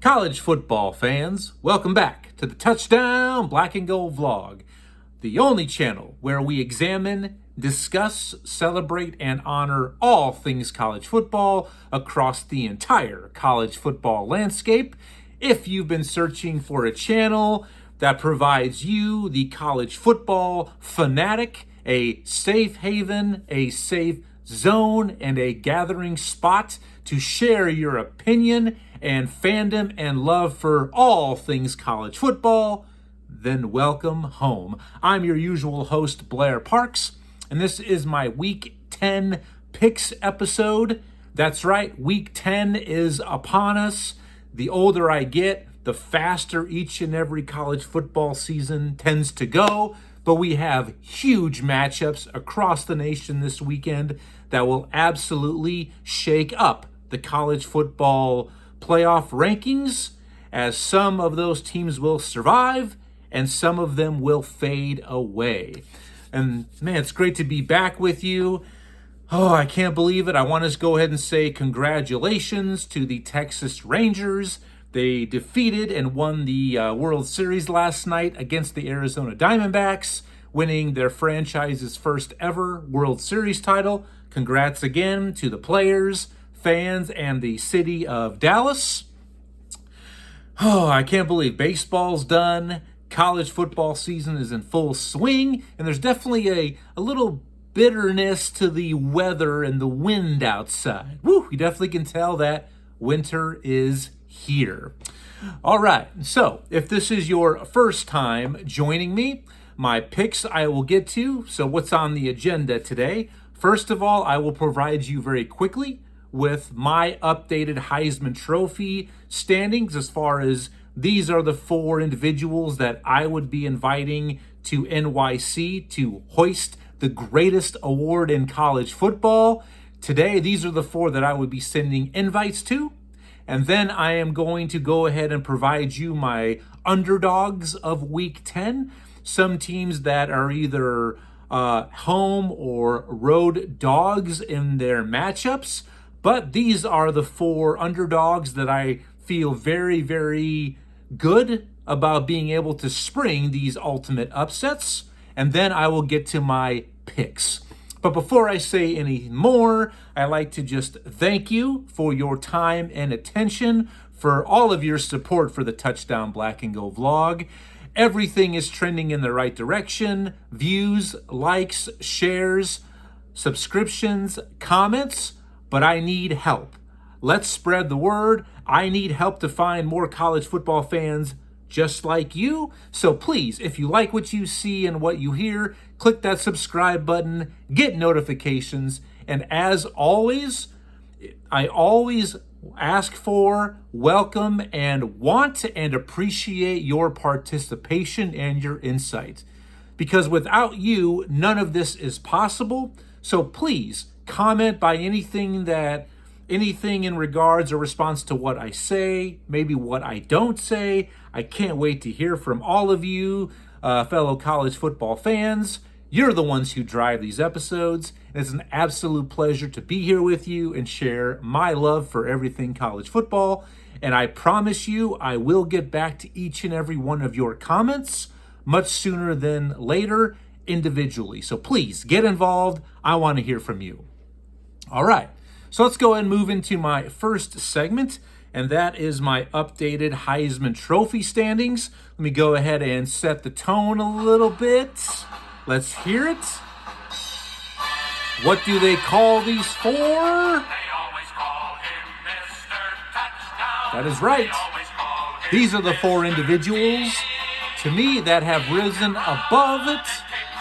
College football fans, welcome back to the Touchdown Black and Gold vlog, the only channel where we examine, discuss, celebrate, and honor all things college football across the entire college football landscape. If you've been searching for a channel that provides you, the college football fanatic, a safe haven, a safe zone, and a gathering spot to share your opinion and fandom and love for all things college football, then welcome home. I'm your usual host, Blair Parks, and this is my Week 10 Picks episode. That's right, Week 10 is upon us. The older I get, the faster each and every college football season tends to go, but we have huge matchups across the nation this weekend that will absolutely shake up the college football playoff rankings, as some of those teams will survive and some of them will fade away. And man, it's great to be back with you. Oh, I can't believe it. I want to go ahead and say congratulations to the Texas Rangers. They defeated and won the World Series last night against the Arizona Diamondbacks, winning their franchise's first ever World Series title. Congrats again to the players, fans, and the city of Dallas. Oh, I can't believe baseball's done. College football season is in full swing, and there's definitely a little bitterness to the weather and the wind outside. Woo, you definitely can tell that winter is here. All right, so if this is your first time joining me, my picks I will get to. So what's on the agenda today? First of all, I will provide you very quickly with my updated Heisman Trophy standings, as far as these are the 4 individuals that I would be inviting to NYC to hoist the greatest award in college football. Today, these are the 4 that I would be sending invites to. And then I am going to go ahead and provide you my underdogs of Week 10. Some teams that are either home or road dogs in their matchups. But these are the 4 underdogs that I feel very, very good about being able to spring these ultimate upsets. And then I will get to my picks. But before I say any more, I like to just thank you for your time and attention, for all of your support for the Touchdown Black and Gold vlog. Everything is trending in the right direction. Views, likes, shares, subscriptions, comments. But I need help. Let's spread the word. I need help to find more college football fans just like you. So please, if you like what you see and what you hear, click that subscribe button, get notifications, and as always, I always ask for, welcome, and want and appreciate your participation and your insight. Because without you, none of this is possible. So please, comment by anything in regards or response to what I say, maybe what I don't say. I can't wait to hear from all of you, fellow college football fans. You're the ones who drive these episodes. It's an absolute pleasure to be here with you and share my love for everything college football. And I promise you, I will get back to each and every one of your comments much sooner than later individually. So please get involved. I want to hear from you. All right, so let's go ahead and move into my first segment, and that is my updated Heisman Trophy standings. Let me go ahead and set the tone a little bit. Let's hear it. What do they call these 4? That is right. These are the 4 individuals, to me, that have risen above it,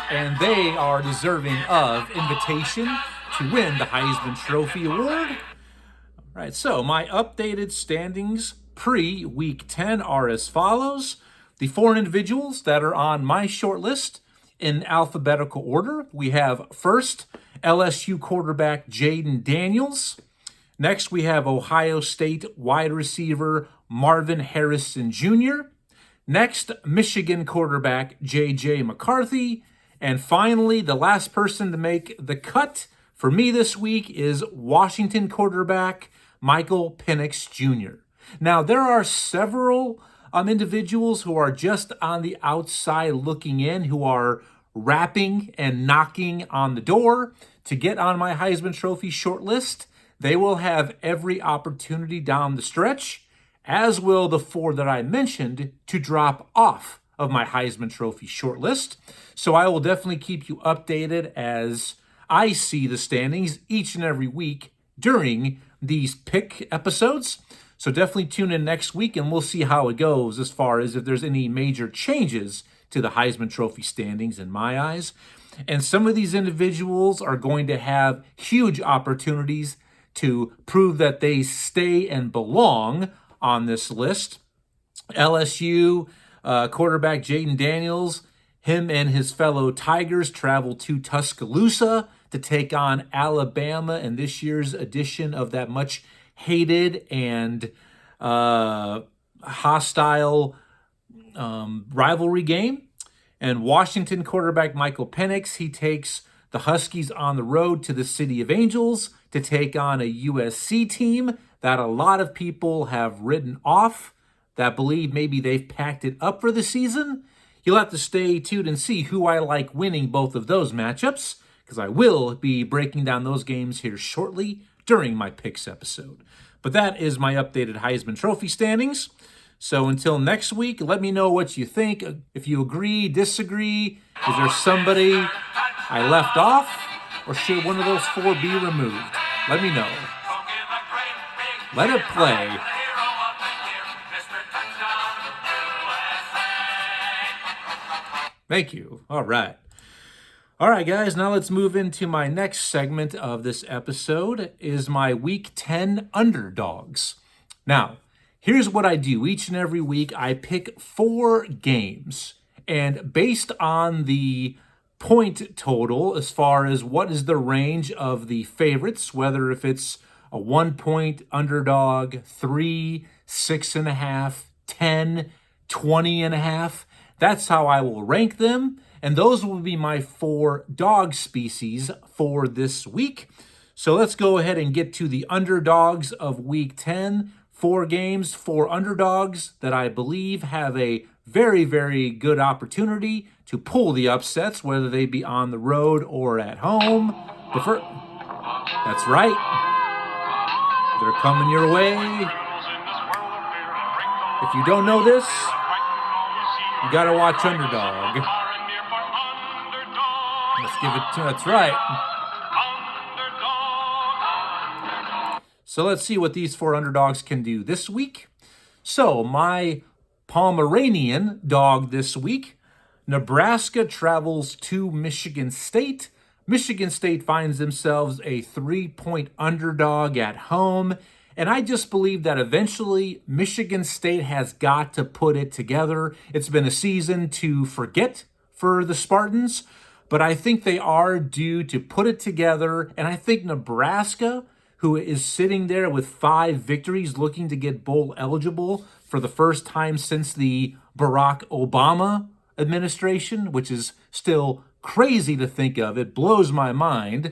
and they are deserving of invitation to win the Heisman Trophy Award. All right, so my updated standings pre-Week 10 are as follows. The 4 individuals that are on my short list in alphabetical order. We have first, LSU quarterback Jayden Daniels. Next, we have Ohio State wide receiver Marvin Harrison Jr. Next, Michigan quarterback J.J. McCarthy. And finally, the last person to make the cut for me this week is Washington quarterback Michael Penix Jr. Now, there are several individuals who are just on the outside looking in, who are rapping and knocking on the door to get on my Heisman Trophy shortlist. They will have every opportunity down the stretch, as will the four that I mentioned, to drop off of my Heisman Trophy shortlist. So I will definitely keep you updated as I see the standings each and every week during these pick episodes. So definitely tune in next week and we'll see how it goes as far as if there's any major changes to the Heisman Trophy standings in my eyes. And some of these individuals are going to have huge opportunities to prove that they stay and belong on this list. LSU quarterback Jayden Daniels, him and his fellow Tigers travel to Tuscaloosa to take on Alabama in this year's edition of that much hated and hostile rivalry game. And Washington quarterback Michael Penix, he takes the Huskies on the road to the City of Angels to take on a USC team that a lot of people have written off, that believe maybe they've packed it up for the season. You'll have to stay tuned and see who I like winning both of those matchups, because I will be breaking down those games here shortly during my picks episode. But that is my updated Heisman Trophy standings. So until next week, let me know what you think. If you agree, disagree, is there somebody I left off, or should one of those four be removed? Let me know. Let it play. Thank you. All right. All right, guys, now let's move into my next segment of this episode, is my Week 10 underdogs. Now, here's what I do. Each and every week, I pick 4 games, and based on the point total, as far as what is the range of the favorites, whether if it's a 1-point underdog, 3, 6.5, 10, 20.5, that's how I will rank them. And those will be my 4 dog species for this week. So let's go ahead and get to the underdogs of Week 10. 4 games, 4 underdogs that I believe have a very, very good opportunity to pull the upsets, whether they be on the road or at home. That's right. They're coming your way. If you don't know this, you got to watch Underdog. Let's give it to, that's right. So let's see what these 4 underdogs can do this week. So my Pomeranian dog this week, Nebraska travels to Michigan State. Michigan State finds themselves a 3-point underdog at home. And I just believe that eventually Michigan State has got to put it together. It's been a season to forget for the Spartans, but I think they are due to put it together. And I think Nebraska, who is sitting there with 5 victories, looking to get bowl eligible for the first time since the Barack Obama administration, which is still crazy to think of. It blows my mind.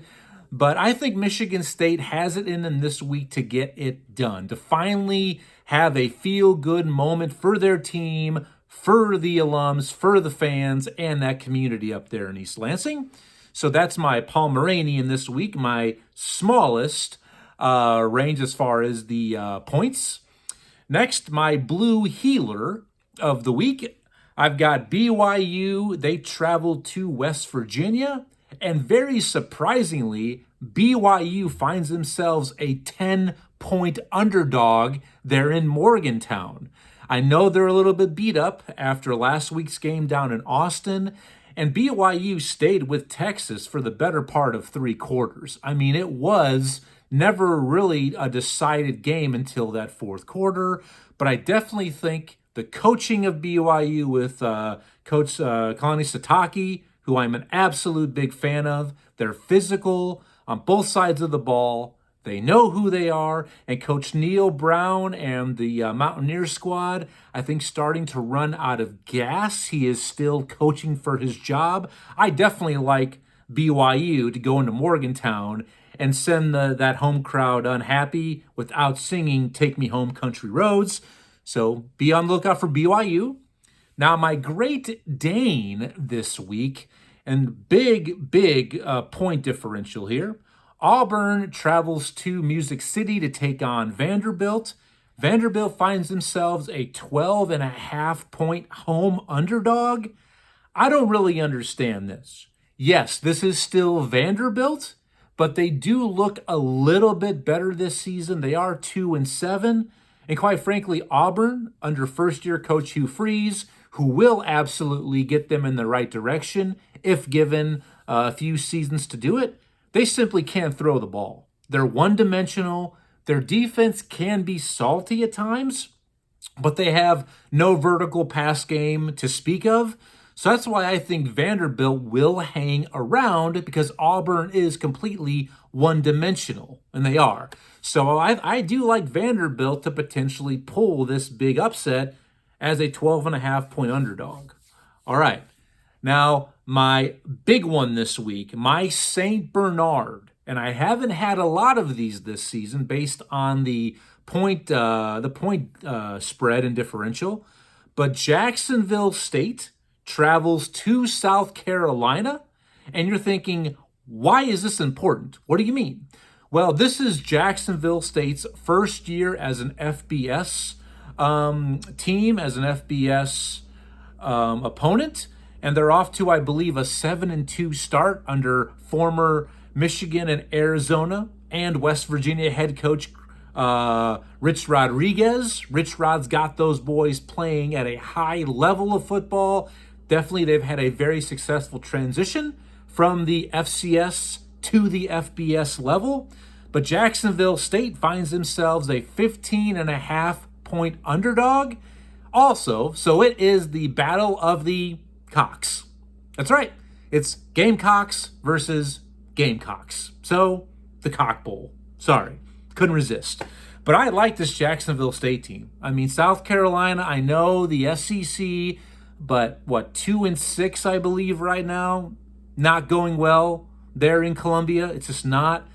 But I think Michigan State has it in them this week to get it done, to finally have a feel-good moment for their team, for the alums, for the fans, and that community up there in East Lansing. So that's my Pomeranian this week, my smallest range as far as the points. Next, my Blue Heeler of the week. I've got BYU. They traveled to West Virginia. And very surprisingly, BYU finds themselves a 10-point underdog there in Morgantown. I know they're a little bit beat up after last week's game down in Austin, and BYU stayed with Texas for the better part of 3 quarters. I mean, it was never really a decided game until that 4th quarter, but I definitely think the coaching of BYU with Coach Kalani Sitake, who I'm an absolute big fan of. They're physical on both sides of the ball. They know who they are. And Coach Neil Brown and the Mountaineer squad, I think, starting to run out of gas. He is still coaching for his job. I definitely like BYU to go into Morgantown and send that home crowd unhappy without singing Take Me Home Country Roads. So be on the lookout for BYU. Now, my Great Dane this week, and big point differential here. Auburn travels to Music City to take on Vanderbilt. Vanderbilt finds themselves a 12.5-point home underdog. I don't really understand this. Yes, this is still Vanderbilt, but they do look a little bit better this season. They are 2-7. And quite frankly, Auburn, under first-year coach Hugh Freeze, who will absolutely get them in the right direction if given a few seasons to do it, they simply can't throw the ball. They're one-dimensional. Their defense can be salty at times, but they have no vertical pass game to speak of. So that's why I think Vanderbilt will hang around, because Auburn is completely one-dimensional, and they are. So I do like Vanderbilt to potentially pull this big upset as a 12.5-point underdog. All right. Now, my big one this week, my St. Bernard, and I haven't had a lot of these this season based on the point spread and differential, but Jacksonville State travels to South Carolina, and you're thinking, why is this important? What do you mean? Well, this is Jacksonville State's first year as an FBS team, as an FBS opponent, and they're off to, I believe, a 7-2 start under former Michigan and Arizona and West Virginia head coach Rich Rodriguez. Rich Rod's got those boys playing at a high level of football. Definitely, they've had a very successful transition from the FCS to the FBS level. But Jacksonville State finds themselves a 15.5-point underdog. Also, so it is the battle of the cocks. That's right. It's Gamecocks versus Gamecocks. So, the Cock Bowl. Sorry, couldn't resist. But I like this Jacksonville State team. I mean, South Carolina, I know the SEC, but 2-6, I believe, right now. Not going well there in Columbia. It's just not.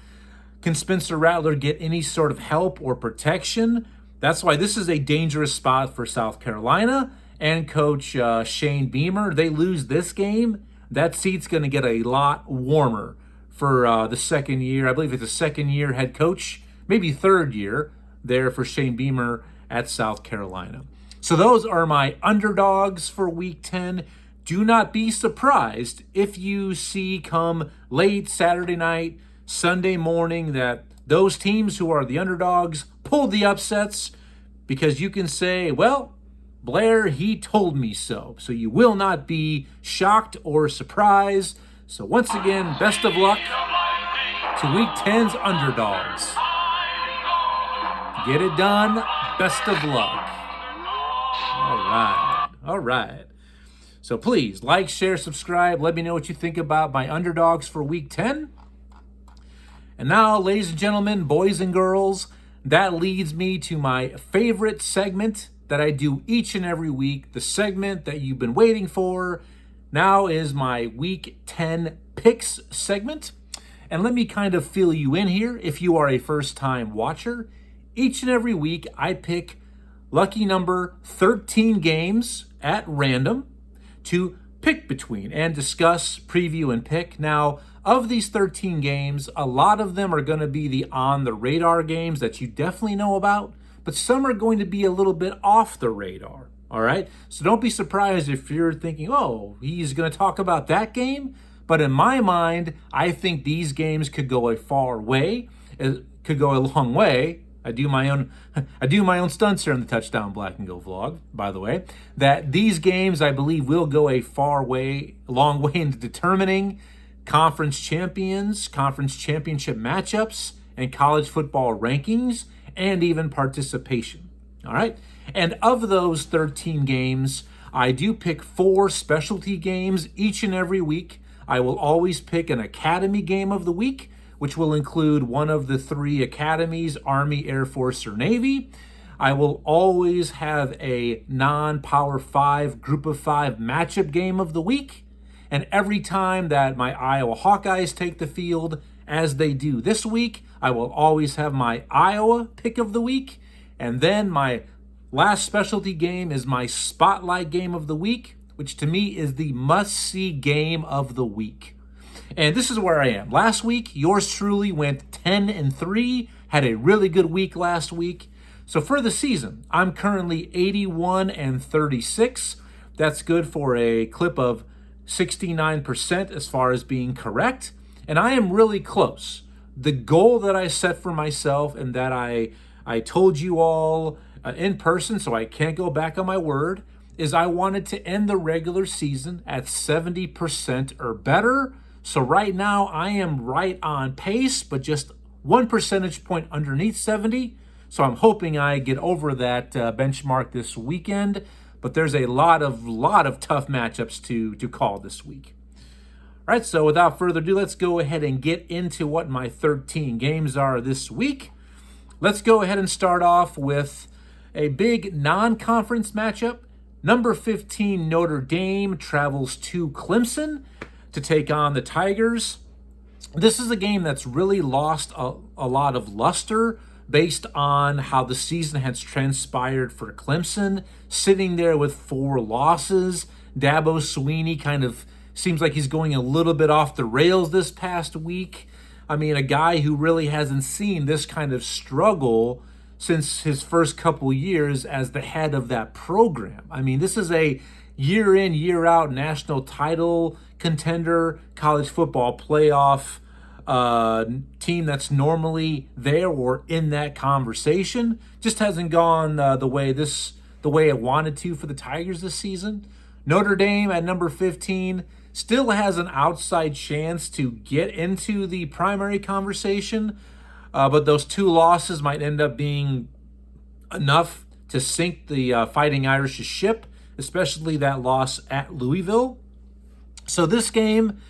Can Spencer Rattler get any sort of help or protection? That's why this is a dangerous spot for South Carolina and Coach Shane Beamer. They lose this game, that seat's going to get a lot warmer for the second year. I believe it's a second-year head coach, maybe third year there for Shane Beamer at South Carolina. So those are my underdogs for Week 10. Do not be surprised if you see come late Saturday night, Sunday morning, that those teams who are the underdogs pulled the upsets, because you can say, well, Blair, he told me so. So you will not be shocked or surprised. So once again, best of luck to Week 10's underdogs. Get it done. Best of luck. All right. So please like, share, subscribe. Let me know what you think about my underdogs for Week 10. And now, ladies and gentlemen, boys and girls, that leads me to my favorite segment that I do each and every week, the segment that you've been waiting for. Now is my Week 10 picks segment. And let me kind of fill you in here if you are a first-time watcher. Each and every week, I pick lucky number 13 games at random to pick between and discuss, preview, and pick. Now, of these 13 games, a lot of them are going to be the on-the-radar games that you definitely know about, but some are going to be a little bit off the radar, all right? So don't be surprised if you're thinking, oh, he's going to talk about that game. But in my mind, I think these games could go a far way. It could go a long way. I do my own stunts here on the Touchdown Black and Go vlog, by the way. That these games, I believe, will go a long way into determining conference champions, conference championship matchups, and college football rankings, and even participation. All right? And of those 13 games, I do pick 4 specialty games each and every week. I will always pick an academy game of the week, which will include one of the 3 academies, Army, Air Force, or Navy. I will always have a non-Power 5, Group of 5 matchup game of the week. And every time that my Iowa Hawkeyes take the field, as they do this week. I will always have my Iowa pick of the week, and then my last specialty game is my spotlight game of the week, which to me is the must-see game of the week. And this is where I am. Last week, yours truly went 10-3, had a really good week last week. So for the season, I'm currently 81-36. That's good for a clip of 69% as far as being correct. And I am really close. The goal that I set for myself and that I told you all in person, so I can't go back on my word, is I wanted to end the regular season at 70% or better. So right now I am right on pace, but just 1 percentage point underneath 70. So I'm hoping I get over that benchmark this weekend. But there's a lot of tough matchups to call this week. All right, so without further ado, let's go ahead and get into what my 13 games are this week. Let's go ahead and start off with a big non-conference matchup. Number 15 Notre Dame travels to Clemson to take on the Tigers. This is a game that's really lost a lot of luster based on how the season has transpired for Clemson, sitting there with 4 losses. Dabo Swinney kind of seems like he's going a little bit off the rails this past week. I mean, a guy who really hasn't seen this kind of struggle since his first couple years as the head of that program. I mean, this is a year in, year out national title contender, college football playoff team that's normally there or in that conversation. Just hasn't gone the way it wanted to for the Tigers this season. Notre Dame at number 15 still has an outside chance to get into the primary conversation, but those 2 losses might end up being enough to sink the Fighting Irish's ship, especially that loss at Louisville. So this game,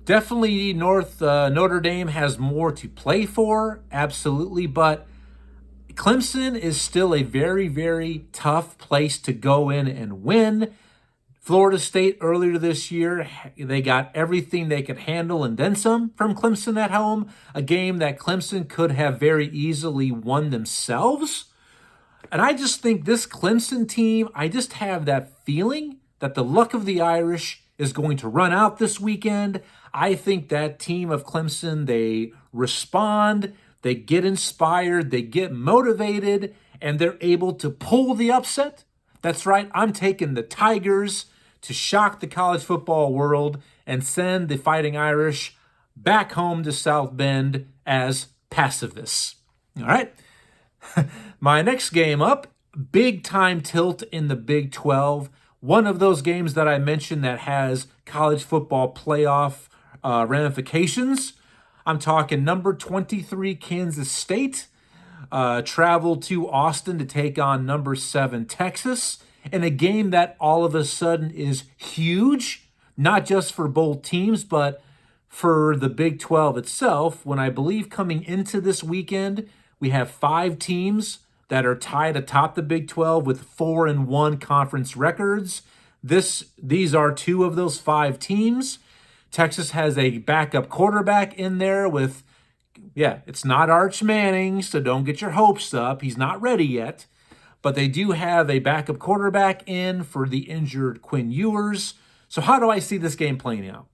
definitely Notre Dame has more to play for, absolutely, but Clemson is still a very, very tough place to go in and win. Florida State earlier this year, they got everything they could handle and then some from Clemson at home, a game that Clemson could have very easily won themselves. And I just think this Clemson team, I just have that feeling that the luck of the Irish is going to run out this weekend. I think that team of Clemson, they respond, they get inspired, they get motivated, and they're able to pull the upset. That's right, I'm taking the Tigers to shock the college football world and send the Fighting Irish back home to South Bend as pacifists. All right. My next game up, big time tilt in the Big 12. One of those games that I mentioned that has college football playoff ramifications. I'm talking number 23 Kansas State traveled to Austin to take on number 7 Texas in a game that all of a sudden is huge, not just for both teams, but for the Big 12 itself. When I believe coming into this weekend, we have 5 teams that are tied atop the Big 12 with 4-1 conference records. These are 2 of those 5 teams. Texas has a backup quarterback in there with, it's not Arch Manning, so don't get your hopes up. He's not ready yet. But they do have a backup quarterback in for the injured Quinn Ewers. So how do I see this game playing out?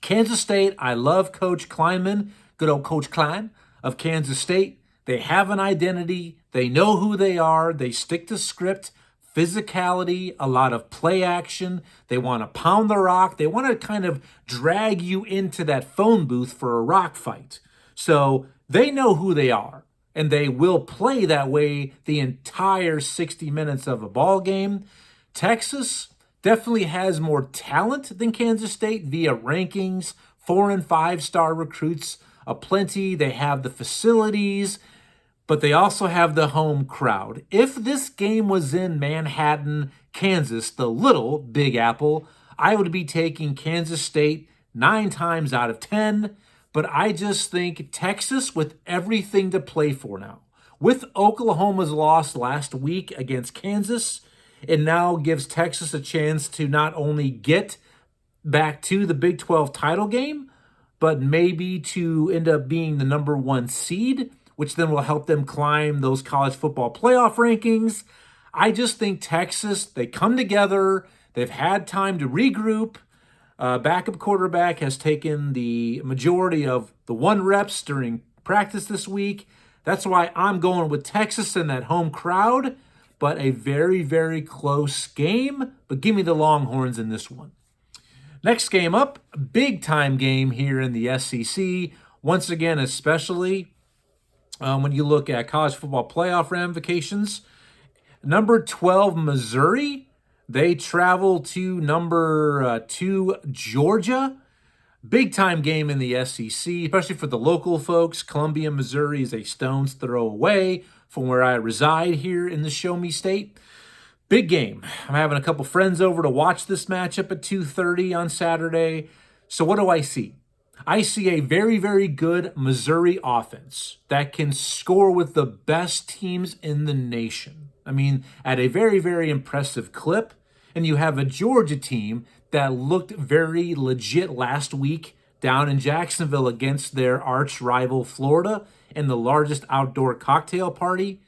Kansas State, I love Coach Kleinman, good old Coach Klein of Kansas State. They have an identity. They know who they are. They stick to script, physicality, a lot of play action. They want to pound the rock. They want to kind of drag you into that phone booth for a rock fight. So they know who they are, and they will play that way the entire 60 minutes of a ball game. Texas definitely has more talent than Kansas State via rankings, 4- and 5-star recruits aplenty. They have the facilities, but they also have the home crowd. If this game was in Manhattan, Kansas, the little Big Apple, I would be taking Kansas State 9 times out of 10. But I just think Texas, with everything to play for now, with Oklahoma's loss last week against Kansas, it now gives Texas a chance to not only get back to the Big 12 title game, but maybe to end up being the number 1 seed, which then will help them climb those college football playoff rankings. I just think Texas, they come together. They've had time to regroup. Backup quarterback has taken the majority of the 1 reps during practice this week. That's why I'm going with Texas in that home crowd, but a very, very close game. But give me the Longhorns in this one. Next game up, big time game here in the SEC. Once again, especially when you look at college football playoff ramifications. Number 12, Missouri. They travel to number 2, Georgia. Big time game in the SEC, especially for the local folks. Columbia, Missouri is a stone's throw away from where I reside here in the Show Me State. Big game. I'm having a couple friends over to watch this matchup at 2:30 on Saturday. So what do I see? I see a very, very good Missouri offense that can score with the best teams in the nation. I mean, at a very, very impressive clip. And you have a Georgia team that looked very legit last week down in Jacksonville against their arch rival Florida in the largest outdoor cocktail party.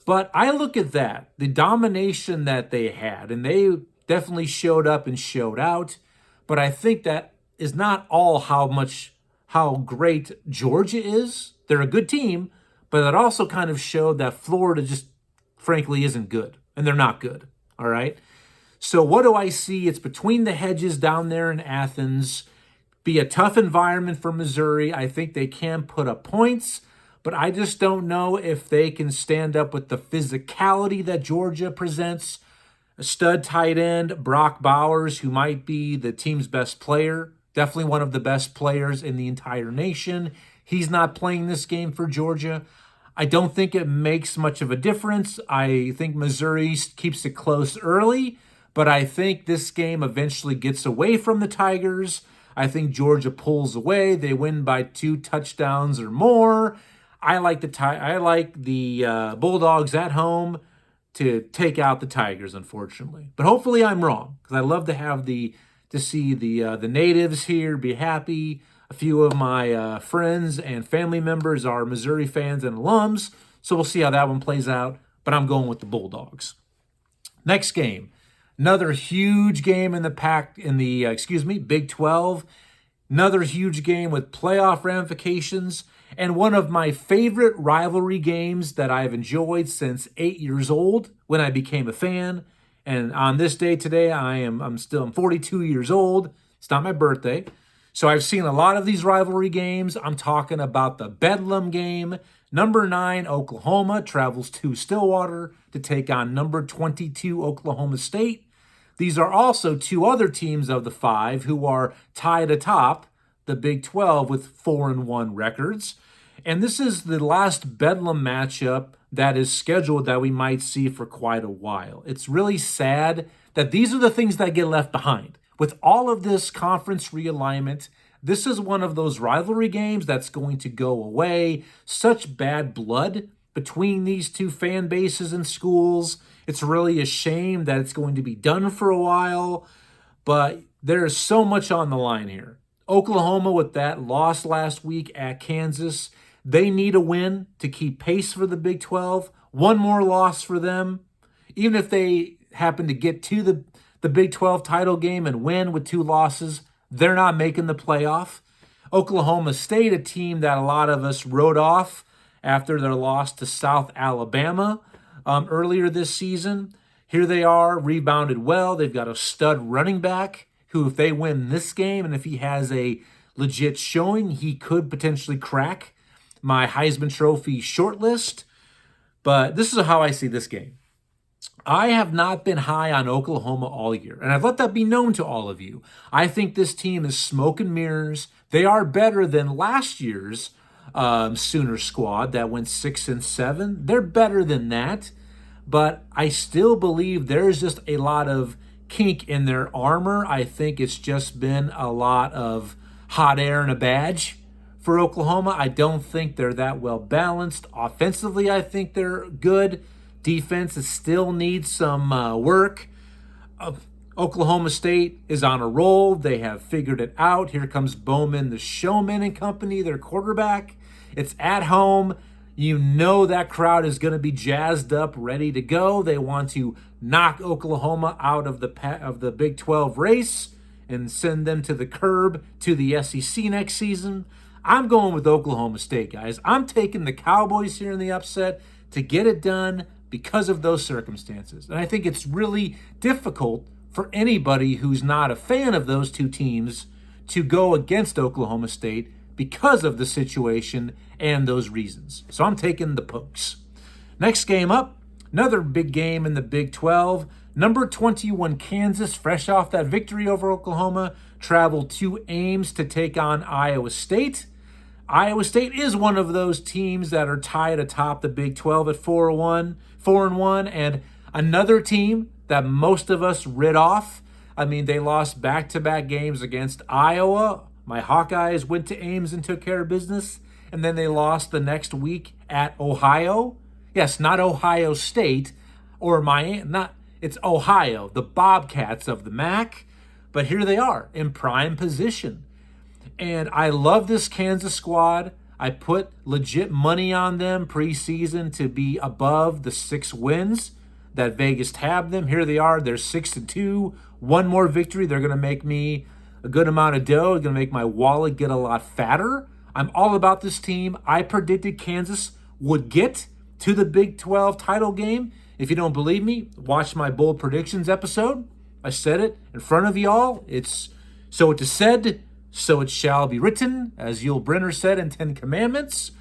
But I look at that, the domination that they had, and they definitely showed up and showed out. But I think that is not all how great Georgia is. They're a good team, but it also kind of showed that Florida just frankly isn't good, and they're not good, all right? So what do I see? It's between the hedges down there in Athens. Be a tough environment for Missouri. I think they can put up points, but I just don't know if they can stand up with the physicality that Georgia presents. A stud tight end, Brock Bowers, who might be the team's best player, definitely one of the best players in the entire nation. He's not playing this game for Georgia. I don't think it makes much of a difference. I think Missouri keeps it close early, but I think this game eventually gets away from the Tigers. I think Georgia pulls away. They win by 2 touchdowns or more. I like the Bulldogs at home to take out the Tigers, unfortunately. But hopefully I'm wrong, because I love to see the natives here be happy. A few of my friends and family members are Missouri fans and alums, so we'll see how that one plays out. But I'm going with the Bulldogs. Next game. Another huge game in the Big 12. Another huge game with playoff ramifications, and one of my favorite rivalry games that I've enjoyed since 8 years old when I became a fan. And on this day today, I'm 42 years old. It's not my birthday. So I've seen a lot of these rivalry games. I'm talking about the Bedlam game. Number 9, Oklahoma, travels to Stillwater to take on number 22, Oklahoma State. These are also 2 other teams of the 5 who are tied atop the Big 12 with 4-1 records. And this is the last Bedlam matchup that is scheduled that we might see for quite a while. It's really sad that these are the things that get left behind. With all of this conference realignment, this is one of those rivalry games that's going to go away. Such bad blood between these 2 fan bases and schools. It's really a shame that it's going to be done for a while, but there is so much on the line here. Oklahoma, with that loss last week at Kansas, they need a win to keep pace for the Big 12. One more loss for them. Even if they happen to get to the Big 12 title game and win with 2 losses, they're not making the playoff. Oklahoma State, a team that a lot of us wrote off after their loss to South Alabama earlier this season. Here they are, rebounded well. They've got a stud running back who, if they win this game and if he has a legit showing, he could potentially crack my Heisman Trophy shortlist. But this is how I see this game. I have not been high on Oklahoma all year, and I've let that be known to all of you. I think this team is smoke and mirrors. They are better than last year's Sooner squad that went 6-7. They're better than that, but I still believe there's just a lot of kink in their armor. I think it's just been a lot of hot air and a badge for Oklahoma. I don't think they're that well balanced. Offensively, I think they're good. Defense still needs some work. Oklahoma State is on a roll. They have figured it out. Here comes Bowman, the showman and company, their quarterback. It's at home. You know that crowd is going to be jazzed up, ready to go. They want to knock Oklahoma out of the Big 12 race and send them to the curb to the SEC next season. I'm going with Oklahoma State, guys. I'm taking the Cowboys here in the upset to get it done because of those circumstances. And I think it's really difficult for anybody who's not a fan of those two teams to go against Oklahoma State because of the situation and those reasons. So I'm taking the Pokes. Next game up, another big game in the Big 12. Number 21 Kansas, fresh off that victory over Oklahoma, traveled to Ames to take on Iowa State. Iowa State is one of those teams that are tied atop the Big 12 at 4-1, and another team that most of us writ off. I mean, they lost back-to-back games against Iowa. My Hawkeyes went to Ames and took care of business, and then they lost the next week at Ohio. Yes, not Ohio State or it's Ohio, the Bobcats of the MAC. But here they are in prime position. And I love this Kansas squad. I put legit money on them preseason to be above the 6 wins that Vegas tabbed them. Here they are. They're 6-2. One more victory. They're going to make me a good amount of dough. They're going to make my wallet get a lot fatter. I'm all about this team. I predicted Kansas would get to the Big 12 title game. If you don't believe me, watch my bold predictions episode. I said it in front of y'all. It's so it is said, so it shall be written, as Yul Brynner said in 10 Commandments.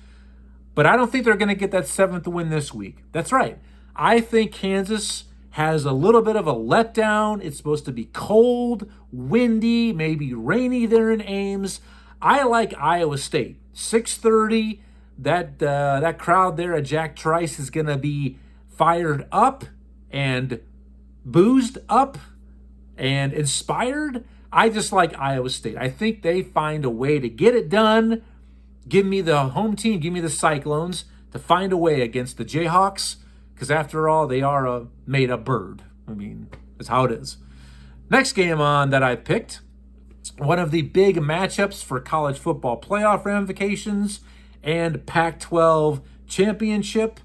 But I don't think they're going to get that 7th win this week. That's right. I think Kansas has a little bit of a letdown. It's supposed to be cold, windy, maybe rainy there in Ames. I like Iowa State. 6:30. That crowd there at Jack Trice is going to be fired up and boozed up and inspired. I just like Iowa State. I think they find a way to get it done. Give me the home team, give me the Cyclones to find a way against the Jayhawks, because after all, they are a made-up bird. I mean, that's how it is. Next game on that I picked, one of the big matchups for college football playoff ramifications and Pac-12 championship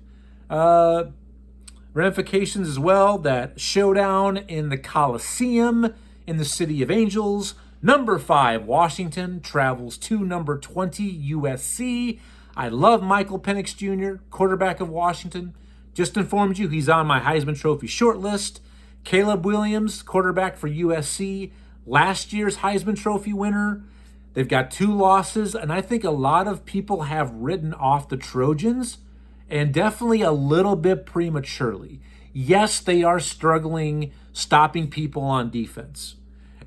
ramifications as well. That showdown in the Coliseum in the City of Angels. Number 5 Washington travels to number 20 USC. I love Michael Penix Jr., quarterback of Washington. Just informed you he's on my Heisman Trophy shortlist. Caleb Williams, quarterback for USC, last year's Heisman Trophy winner. They've got 2 losses, and I think a lot of people have written off the Trojans, and definitely a little bit prematurely. Yes, they are struggling stopping people on defense.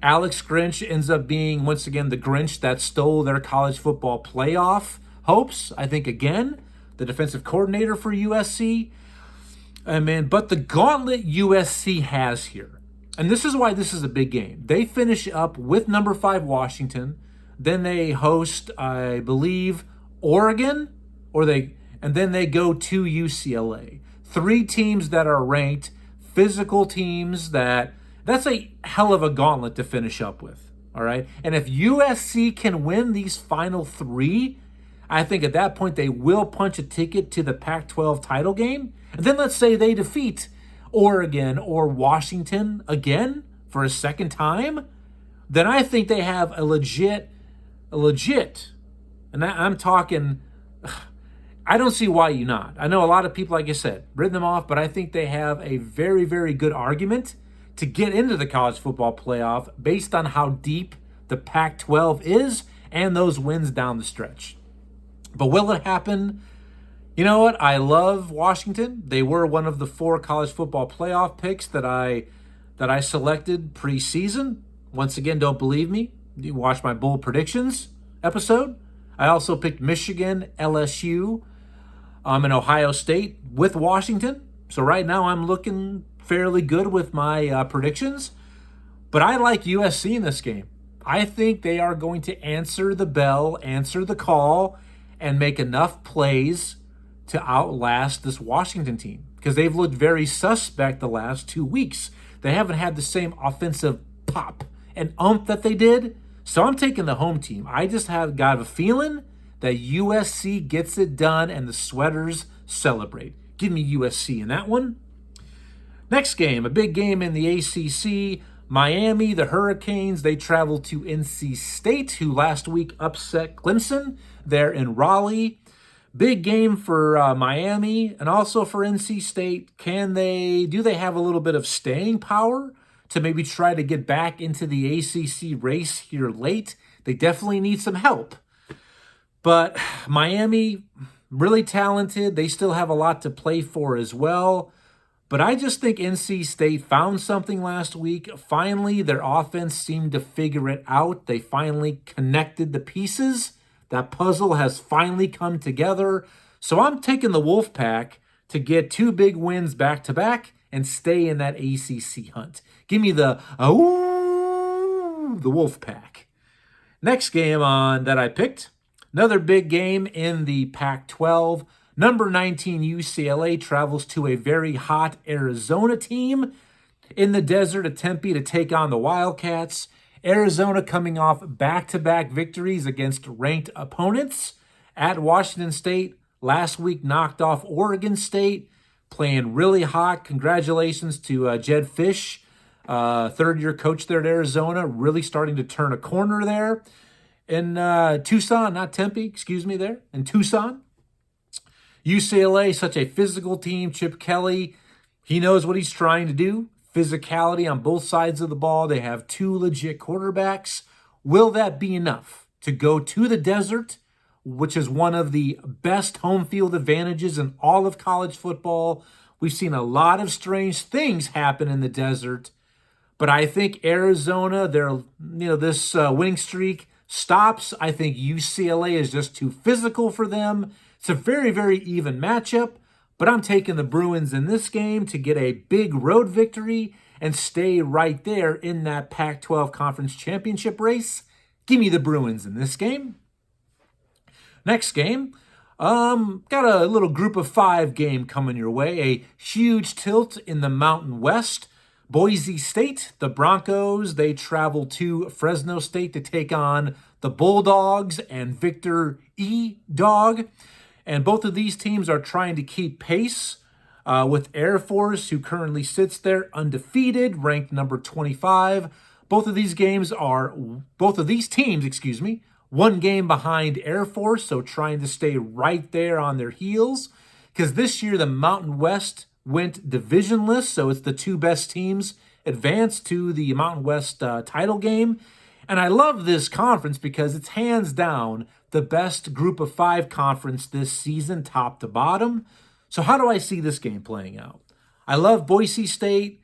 Alex Grinch ends up being, once again, the Grinch that stole their college football playoff hopes. I think, again, the defensive coordinator for USC. But the gauntlet USC has here, and this is why this is a big game. They finish up with number 5 Washington. Then they host, I believe, Oregon, and then they go to UCLA. 3 teams that are ranked, physical teams that's a hell of a gauntlet to finish up with, all right? And if USC can win these final 3, I think at that point they will punch a ticket to the Pac-12 title game. And then let's say they defeat Oregon or Washington again for a second time, then I think they have a legit, and I'm talking, I don't see why you not. I know a lot of people, like I said, written them off, but I think they have a very, very good argument to get into the college football playoff based on how deep the Pac-12 is and those wins down the stretch. But will it happen? You know what? I love Washington. They were one of the 4 college football playoff picks that I selected preseason. Once again, don't believe me? You watch my bold predictions episode. I also picked Michigan, LSU, and Ohio State with Washington. So right now I'm looking fairly good with my predictions. But I like USC in this game. I think they are going to answer the bell, answer the call, and make enough plays to outlast this Washington team. because they've looked very suspect the last 2 weeks. They haven't had the same offensive pop and oomph that they did. So I'm taking the home team. I just have got a feeling that USC gets it done and the Sweaters celebrate. Give me USC in that one. Next game, a big game in the ACC. Miami, the Hurricanes, they travel to NC State, who last week upset Clemson. They're in Raleigh. Big game for Miami and also for NC State. Do they have a little bit of staying power to maybe try to get back into the ACC race here late? They definitely need some help. But Miami, really talented. They still have a lot to play for as well. But I just think NC State found something last week. Finally, their offense seemed to figure it out. They finally connected the pieces. That puzzle has finally come together. So I'm taking the Wolfpack to get 2 big wins back-to-back and stay in that ACC hunt. Give me the Wolfpack. Next game that I picked, another big game in the Pac-12. Number 19 UCLA travels to a very hot Arizona team in the desert at Tempe to take on the Wildcats. Arizona coming off back-to-back victories against ranked opponents. At Washington State, last week knocked off Oregon State, playing really hot. Congratulations to Jed Fish, third-year coach there at Arizona, really starting to turn a corner there. In Tucson, not Tempe, excuse me there, in Tucson. UCLA, such a physical team. Chip Kelly, he knows what he's trying to do. Physicality on both sides of the ball. They have 2 legit quarterbacks. Will that be enough to go to the desert, which is one of the best home field advantages in all of college football? We've seen a lot of strange things happen in the desert, but I think Arizona, this winning streak stops. I think UCLA is just too physical for them. It's a very, very even matchup, but I'm taking the Bruins in this game to get a big road victory and stay right there in that Pac-12 Conference Championship race. Give me the Bruins in this game. Next game, got a little group of 5 game coming your way. A huge tilt in the Mountain West. Boise State, the Broncos, they travel to Fresno State to take on the Bulldogs and Victor E. Dog. And both of these teams are trying to keep pace with Air Force, who currently sits there undefeated, ranked number 25. Both of these teams, 1 game behind Air Force, so trying to stay right there on their heels. Because this year the Mountain West went divisionless, so it's the 2 best teams advanced to the Mountain West title game. And I love this conference because it's hands down the best group of 5 conference this season, top to bottom. So how do I see this game playing out? I love Boise State,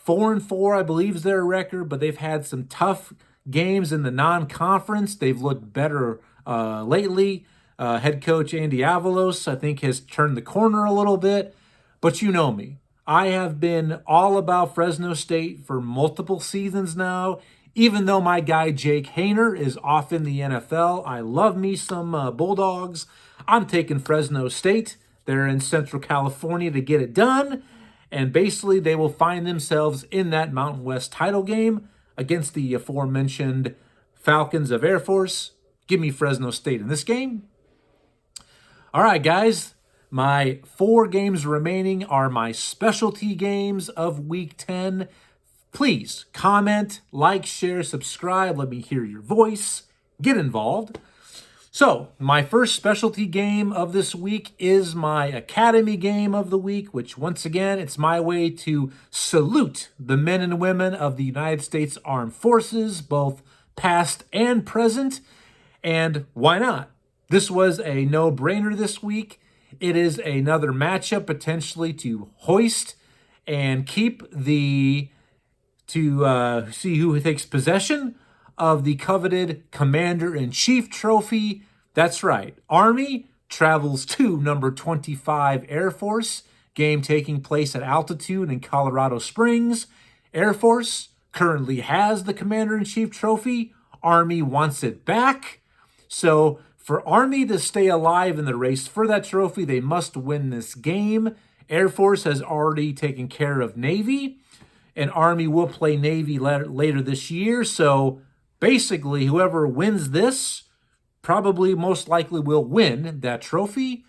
4-4, I believe is their record, but they've had some tough games in the non-conference. They've looked better lately. Head coach Andy Avalos, I think, has turned the corner a little bit. But you know me. I have been all about Fresno State for multiple seasons now. Even though my guy Jake Haener is off in the NFL, I love me some Bulldogs. I'm taking Fresno State. They're in Central California to get it done. And basically, they will find themselves in that Mountain West title game against the aforementioned Falcons of Air Force. Give me Fresno State in this game. All right, guys. My 4 games remaining are my specialty games of Week 10. Please comment, like, share, subscribe. Let me hear your voice. Get involved. So, my first specialty game of this week is my Academy game of the week, which once again, it's my way to salute the men and women of the United States Armed Forces, both past and present. And why not? This was a no-brainer this week. It is another matchup potentially to hoist and keep to see who takes possession of the coveted Commander-in-Chief trophy. That's right. Army travels to number 25 Air Force, game taking place at altitude in Colorado Springs. Air Force currently has the Commander-in-Chief trophy. Army wants it back. So for Army to stay alive in the race for that trophy, they must win this game. Air Force has already taken care of Navy, and Army will play Navy later this year. So basically, whoever wins this probably most likely will win that trophy.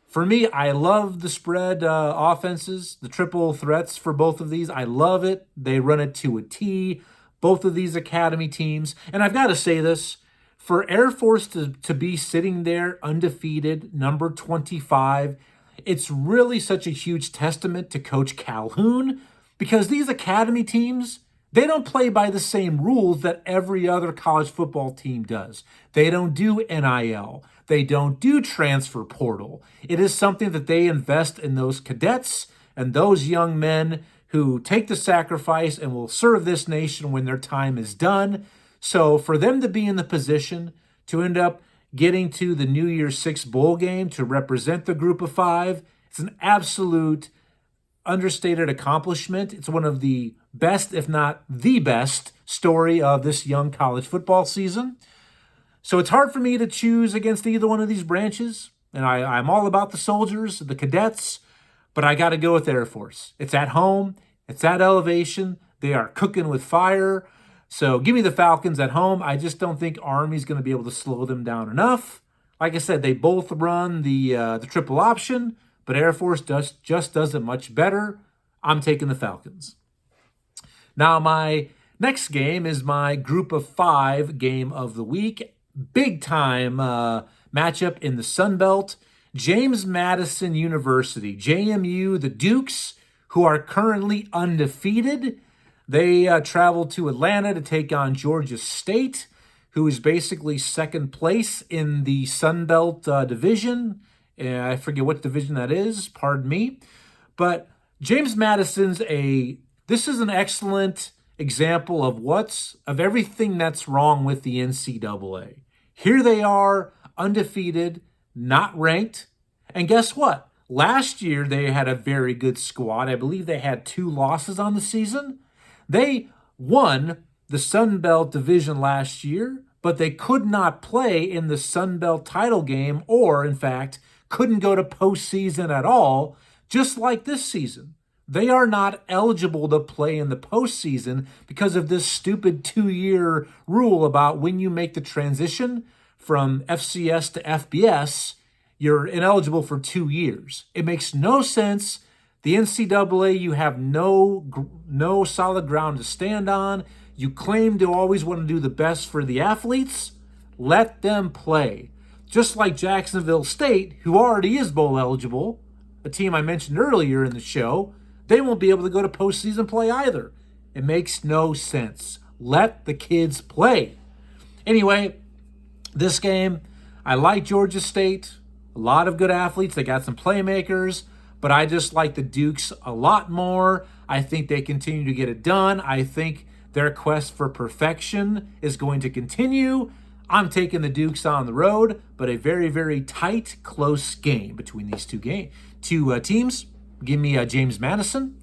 For me, I love the spread offenses, the triple threats for both of these. I love it. They run it to a T, both of these academy teams. And I've got to say this, for Air Force to be sitting there undefeated, number 25, it's really such a huge testament to Coach Calhoun, because these academy teams, they don't play by the same rules that every other college football team does. They don't do NIL. They don't do transfer portal. It is something that they invest in those cadets and those young men who take the sacrifice and will serve this nation when their time is done. So for them to be in the position to end up getting to the New Year's Six bowl game to represent the group of five, it's an absolute understated accomplishment. It's one of the best, if not the best, story of this young college football season. So it's hard for me to choose against either one of these branches. And I'm all about the soldiers, the cadets, but I got to go with Air Force. It's at home. It's at elevation. They are cooking with fire. So give me the Falcons at home. I just don't think Army's going to be able to slow them down enough. Like I said, they both run the triple option, but Air Force just does it much better. I'm taking the Falcons. Now, my next game is my group of five game of the week. Big time matchup in the Sun Belt. James Madison University, JMU, the Dukes, who are currently undefeated. They travel to Atlanta to take on Georgia State, who is basically second place in the Sun Belt division. I forget what division that is, pardon me. But James Madison's this is an excellent example of everything that's wrong with the NCAA. Here they are, undefeated, not ranked. And guess what? Last year, they had a very good squad. I believe they had 2 losses on the season. They won the Sun Belt division last year, but they could not play in the Sun Belt title game, or, in fact, couldn't go to postseason at all, just like this season. They are not eligible to play in the postseason because of this stupid 2-year rule about when you make the transition from FCS to FBS, you're ineligible for 2 years. It makes no sense. The NCAA, you have no solid ground to stand on. You claim to always want to do the best for the athletes. Let them play. Just like Jacksonville State, who already is bowl eligible, a team I mentioned earlier in the show, they won't be able to go to postseason play either. It makes no sense. Let the kids play. Anyway, this game, I like Georgia State. A lot of good athletes. They got some playmakers, but I just like the Dukes a lot more. I think they continue to get it done. I think their quest for perfection is going to continue. I'm taking the Dukes on the road, but a very, very tight, close game between these two teams. Give me James Madison.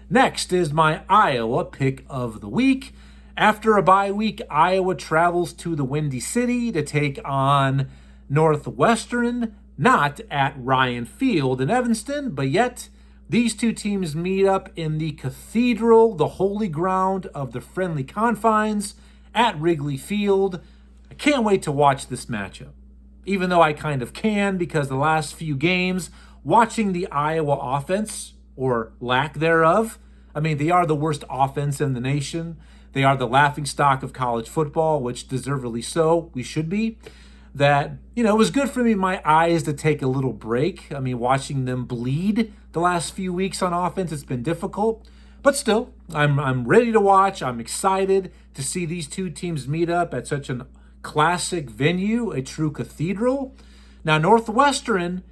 Next is my Iowa pick of the week. After a bye week, Iowa travels to the Windy City to take on Northwestern, not at Ryan Field in Evanston, but yet these two teams meet up in the cathedral, the holy ground of the friendly confines at Wrigley Field. I can't wait to watch this matchup, even though I kind of can, because the last few games, watching the Iowa offense, or lack thereof, I mean, they are the worst offense in the nation. They are the laughingstock of college football, which deservedly so, we should be. That, it was good for me, my eyes, to take a little break. I mean, watching them bleed the last few weeks on offense, it's been difficult. But still, I'm ready to watch. I'm excited to see these two teams meet up at such a classic venue, a true cathedral. Now, Northwestern,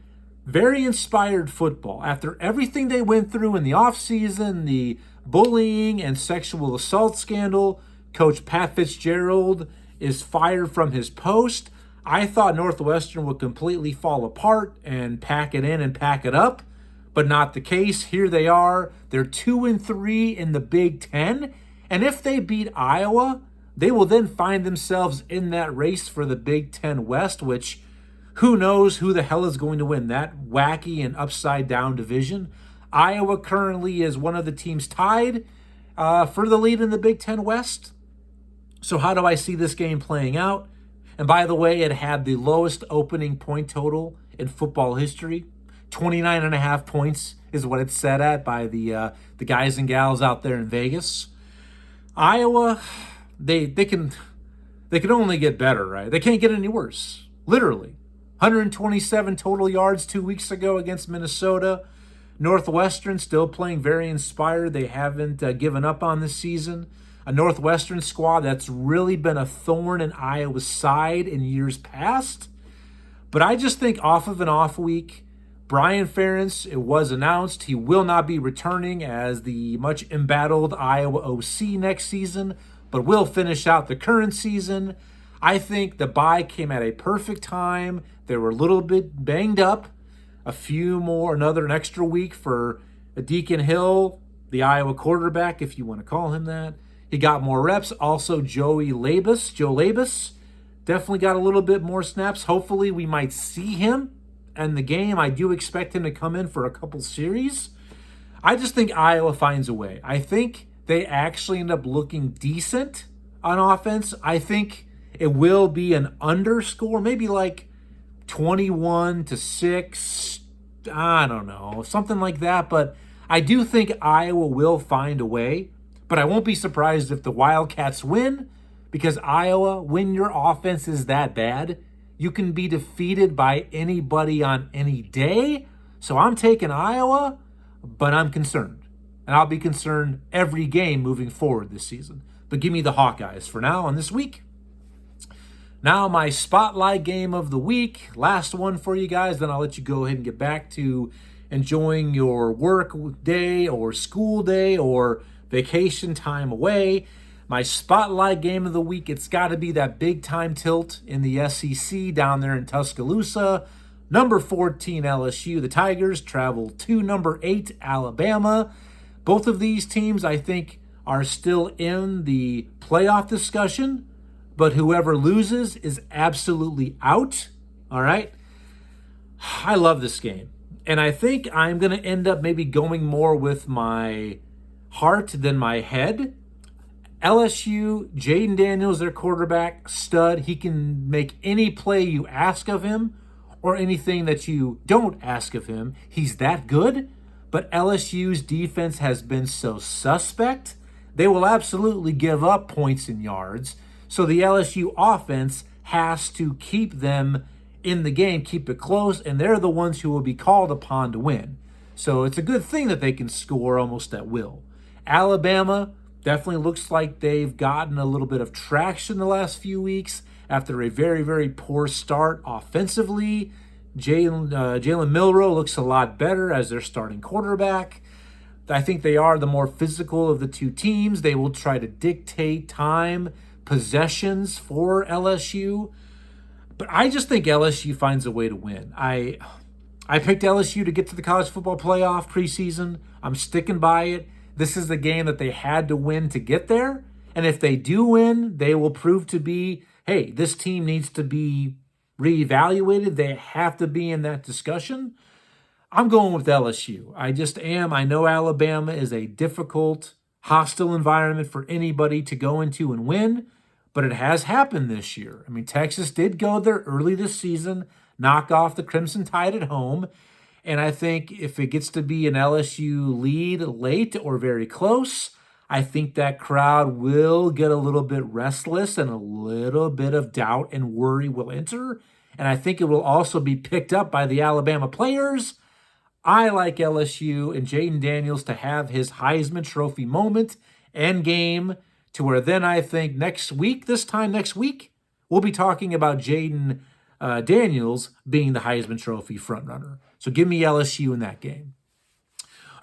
very inspired football. After everything they went through in the offseason, the bullying and sexual assault scandal, Coach Pat Fitzgerald is fired from his post. I thought Northwestern would completely fall apart and pack it in and pack it up, but not the case. Here they are. They're 2-3 in the Big Ten, and if they beat Iowa, they will then find themselves in that race for the Big Ten West, which Who knows who the hell is going to win that wacky and upside down division? Iowa currently is one of the teams tied for the lead in the Big Ten West. So how do I see this game playing out? And by the way, it had the lowest opening point total in football history. 29.5 points is what it's set at by the guys and gals out there in Vegas. Iowa, they can only get better, right? They can't get any worse. Literally. 127 total yards 2 weeks ago against Minnesota. Northwestern still playing very inspired. They haven't given up on this season. A Northwestern squad that's really been a thorn in Iowa's side in years past. But I just think off of an off week, Brian Ferentz, it was announced he will not be returning as the much embattled Iowa OC next season, but will finish out the current season. I think the bye came at a perfect time. They were a little bit banged up. An extra week for Deacon Hill, the Iowa quarterback, if you want to call him that. He got more reps. Also, Joe Labus, definitely got a little bit more snaps. Hopefully, we might see him in the game. I do expect him to come in for a couple series. I just think Iowa finds a way. I think they actually end up looking decent on offense. I think it will be an underscore, maybe like 21-6. I don't know, something like that. But I do think Iowa will find a way. But I won't be surprised if the Wildcats win, because Iowa, when your offense is that bad, you can be defeated by anybody on any day. So I'm taking Iowa, but I'm concerned. And I'll be concerned every game moving forward this season. But give me the Hawkeyes for now on this week. Now my spotlight game of the week. Last one for you guys, then I'll let you go ahead and get back to enjoying your work day or school day or vacation time away. My spotlight game of the week, it's got to be that big time tilt in the SEC down there in Tuscaloosa. Number 14 LSU, the Tigers, travel to number 8 Alabama. Both of these teams, I think, are still in the playoff discussion, but whoever loses is absolutely out. All right? I love this game. And I think I'm going to end up maybe going more with my heart than my head. LSU, Jaden Daniels, their quarterback, stud. He can make any play you ask of him or anything that you don't ask of him. He's that good. But LSU's defense has been so suspect. They will absolutely give up points and yards. So the LSU offense has to keep them in the game, keep it close, and they're the ones who will be called upon to win. So it's a good thing that they can score almost at will. Alabama definitely looks like they've gotten a little bit of traction the last few weeks after a very, very poor start offensively. Jalen Milroe looks a lot better as their starting quarterback. I think they are the more physical of the two teams. They will try to dictate time, possessions for LSU. But I just think LSU finds a way to win. I picked LSU to get to the college football playoff preseason. I'm sticking by it. This is the game that they had to win to get there. And if they do win, they will prove to be, hey, this team needs to be reevaluated. They have to be in that discussion. I'm going with LSU. I just am. I know Alabama is a difficult, hostile environment for anybody to go into and win, but it has happened this year. I mean, Texas did go there early this season, knock off the Crimson Tide at home. And I think if it gets to be an LSU lead late or very close, I think that crowd will get a little bit restless and a little bit of doubt and worry will enter. And I think it will also be picked up by the Alabama players. I like LSU and Jaden Daniels to have his Heisman Trophy moment and game, to where then I think next week, we'll be talking about Jaden Daniels being the Heisman Trophy frontrunner. So give me LSU in that game.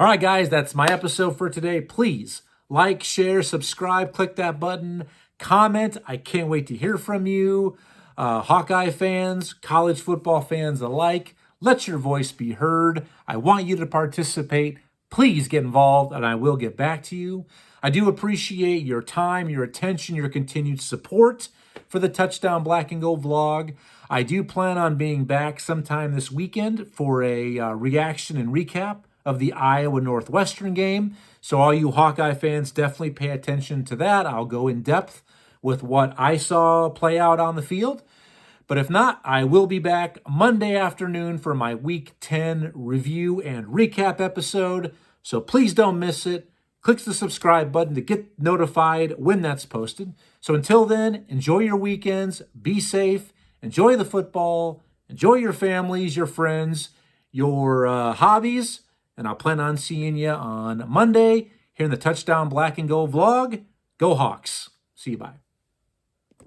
All right, guys, that's my episode for today. Please like, share, subscribe, click that button, comment. I can't wait to hear from you. Hawkeye fans, college football fans alike, let your voice be heard. I want you to participate. Please get involved, and I will get back to you. I do appreciate your time, your attention, your continued support for the Touchdown Black and Gold vlog. I do plan on being back sometime this weekend for a reaction and recap of the Iowa Northwestern game. So all you Hawkeye fans, definitely pay attention to that. I'll go in depth with what I saw play out on the field. But if not, I will be back Monday afternoon for my Week 10 review and recap episode. So please don't miss it. Click the subscribe button to get notified when that's posted. So until then, enjoy your weekends, be safe, enjoy the football, enjoy your families, your friends, your hobbies, and I'll plan on seeing you on Monday here in the Touchdown Black and Gold vlog. Go Hawks. See you, bye.